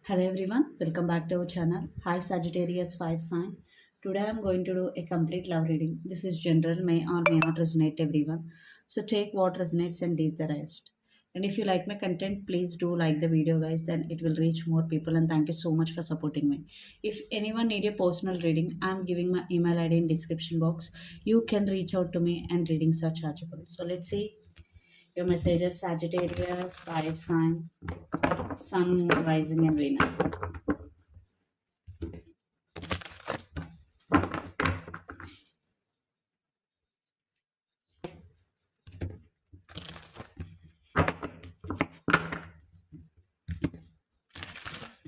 Hello everyone, welcome back to our channel. Hi Sagittarius Fire Sign. Today I'm going to do a complete love reading. This is general, may or may not resonate everyone. So take what resonates and leave the rest. And if you like my content, please do like the video guys, then it will reach more people and thank you so much for supporting me. If anyone need a personal reading, I'm giving my email ID in description box. You can reach out to me and readings are chargeable. So let's see your messages Sagittarius, Fire Sign, Sun, Moon, Rising and Venus.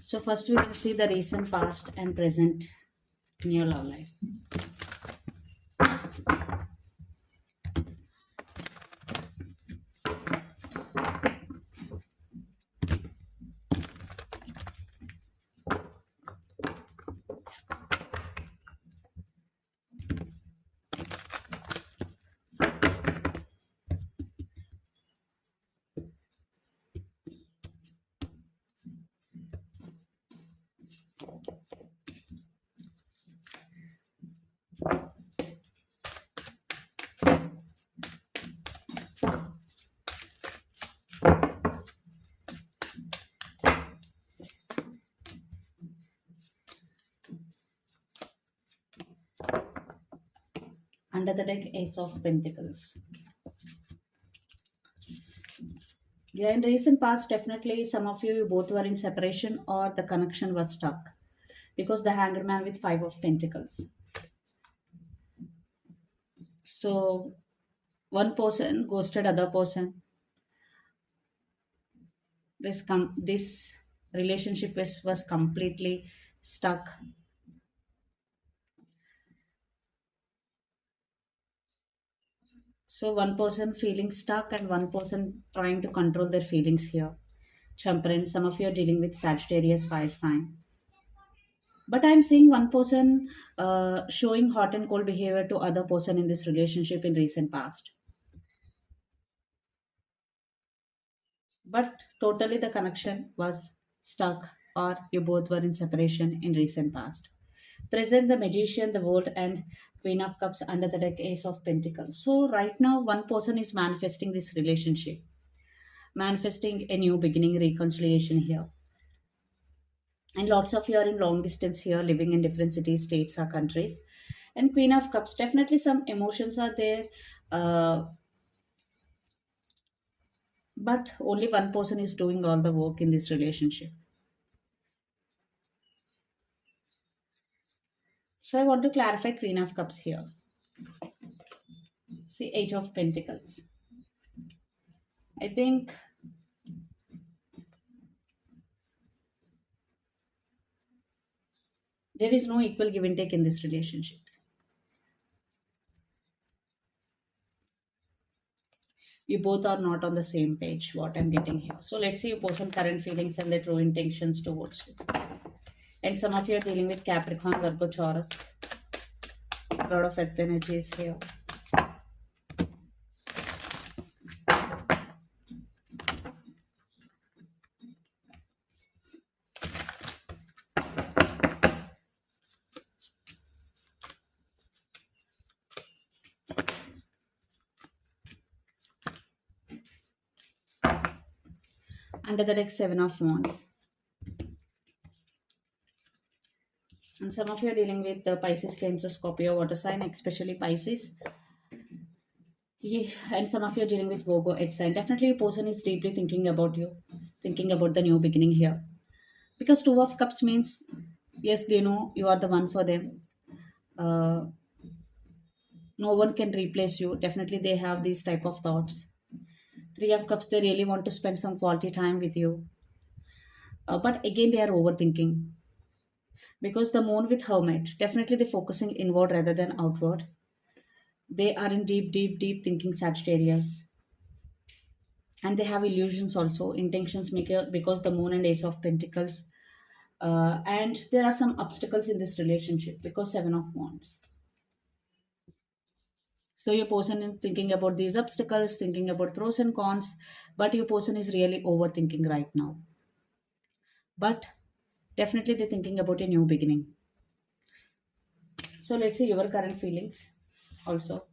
So first we will see the recent, past and present in your love life. Under the deck, Ace of Pentacles. Yeah, in recent past, definitely some of you both were in separation or the connection was stuck because the Hanged Man with Five of Pentacles. So one person ghosted other person. This relationship was completely stuck. So one person feeling stuck and one person trying to control their feelings here. Temperance, some of you are dealing with Sagittarius fire sign. But I'm seeing one person showing hot and cold behavior to other person in this relationship in recent past. But totally the connection was stuck or you both were in separation in recent past. Present the magician, the world and queen of cups under the deck ace of pentacles. So right now one person is manifesting this relationship, manifesting a new beginning, reconciliation here. And lots of you are in long distance here, living in different cities, states or countries. And queen of cups, definitely some emotions are there, uh, but only one person is doing all the work in this relationship. So I want to clarify queen of cups here. See, eight of pentacles. I think there is no equal give and take in this relationship. You both are not on the same page, what I'm getting here. So let's see your person current feelings and their true intentions towards you. And some of you are dealing with Capricorn, Virgo, Taurus. A lot of earth energies here. Under the deck, seven of wands. And some of you are dealing with Pisces, Cancer, Scorpio, water sign, especially Pisces. And some of you are dealing with Virgo, earth sign. Definitely, your person is deeply thinking about you, thinking about the new beginning here. Because two of cups means, yes, they know you are the one for them. Uh, no one can replace you. Definitely, they have these type of thoughts. Three of cups, they really want to spend some quality time with you. But again, they are overthinking because the moon with hermit, definitely they're focusing inward rather than outward. They are in deep, deep, deep thinking Sagittarius. And they have illusions also, intentions maker because the moon and ace of pentacles. And there are some obstacles in this relationship because seven of wands. So your person is thinking about these obstacles, thinking about pros and cons, but your person is really overthinking right now. But Definitely they're thinking about a new beginning. So let's see your current feelings also.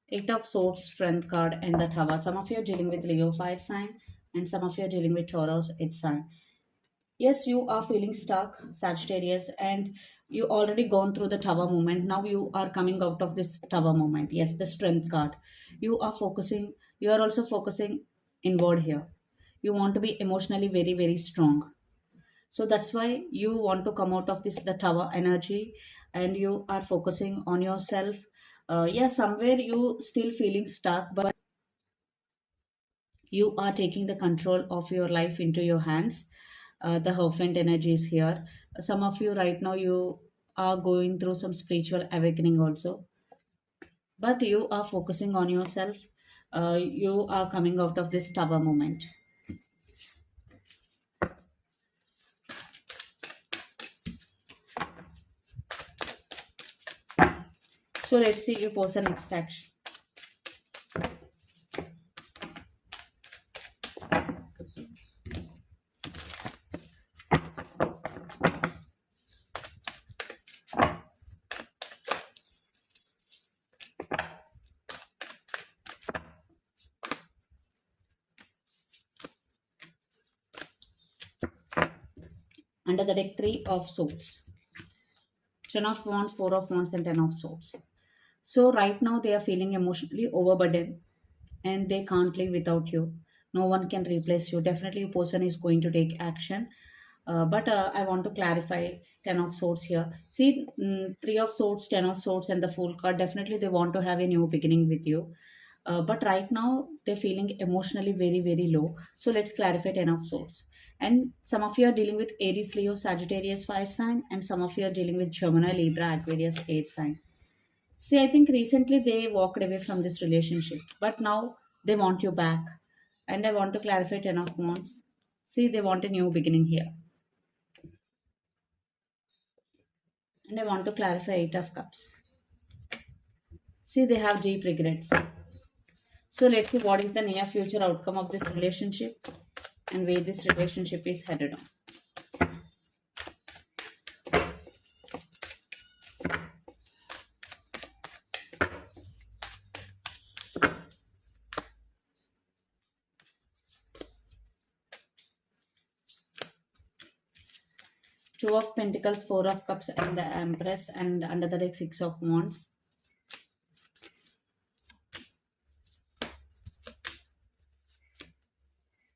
Eight of Swords, Strength card, and the Tower. Some of you are dealing with Leo fire sign, and some of you are dealing with Taurus earth sign. Yes, you are feeling stuck, Sagittarius, and you already gone through the Tower moment. Now you are coming out of this Tower moment. Yes, the Strength card. You are focusing. You are also focusing inward here. You want to be emotionally very very strong. So that's why you want to come out of this the tower energy, and you are focusing on yourself. Yeah, somewhere you still feeling stuck, but you are taking the control of your life into your hands. The Hierophant energy is here. Some of you right now you are going through some spiritual awakening also, but you are focusing on yourself. You are coming out of this tower moment. So let's see you pose a next action. Under the deck, three of swords, ten of wands, four of wands, and ten of swords. So right now they are feeling emotionally overburdened and they can't live without you. No one can replace you. Definitely a person is going to take action. But I want to clarify 10 of swords here. See, 3 of swords, 10 of swords, and the Fool card. Definitely they want to have a new beginning with you. But right now they're feeling emotionally very, very low. So let's clarify 10 of swords. And some of you are dealing with Aries, Leo, Sagittarius, fire sign, and some of you are dealing with Gemini, Libra, Aquarius, air sign. See, I think recently they walked away from this relationship, but now they want you back. And I want to clarify 10 of wands. See, they want a new beginning here. And I want to clarify 8 of cups. See, they have deep regrets. So let's see what is the near future outcome of this relationship and where this relationship is headed on. Two of Pentacles, Four of Cups, and the Empress, and under the deck, Six of Wands.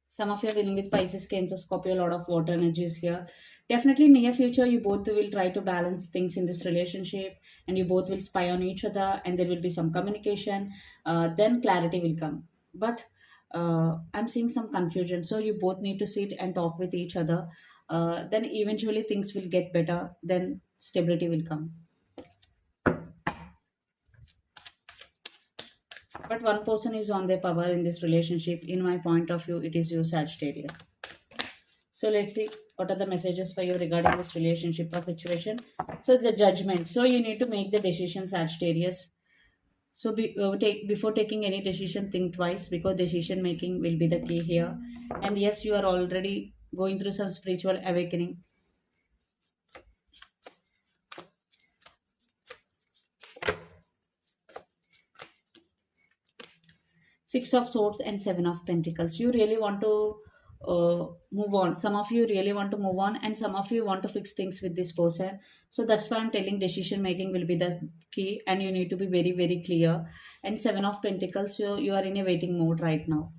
Some of you are dealing with Pisces, Cancer, Scorpio, a lot of water energies here. Definitely, near future, you both will try to balance things in this relationship, and you both will spy on each other, and there will be some communication. Then clarity will come. But I'm seeing some confusion, so you both need to sit and talk with each other. Then eventually things will get better. Then stability will come. But one person is on their power in this relationship. In my point of view, it is you, Sagittarius. So let's see what are the messages for you regarding this relationship or situation. So the judgment. So you need to make the decision, Sagittarius. So before taking any decision, think twice because decision making will be the key here. And yes, you are already going through some spiritual awakening. Six of Swords and Seven of Pentacles. You really want to move on. Some of you really want to move on, and some of you want to fix things with this person. So that's why I'm telling decision making will be the key, and you need to be very, very clear. And Seven of Pentacles, you are in a waiting mode right now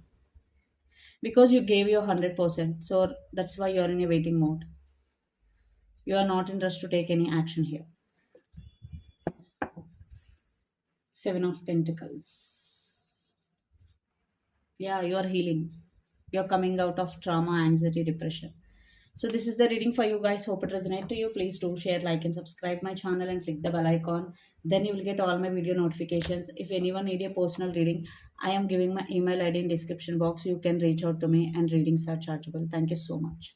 because you gave your 100%. So that's why you are in a waiting mode. You are not in rush to take any action here. Seven of Pentacles. Yeah, you are healing. You're coming out of trauma, anxiety, depression. So this is the reading for you guys. Hope it resonate to you. Please do share, like, and subscribe my channel and click the bell icon. Then you will get all my video notifications. If anyone need a personal reading, I am giving my email ID in description box. You can reach out to me and readings are chargeable. Thank you so much.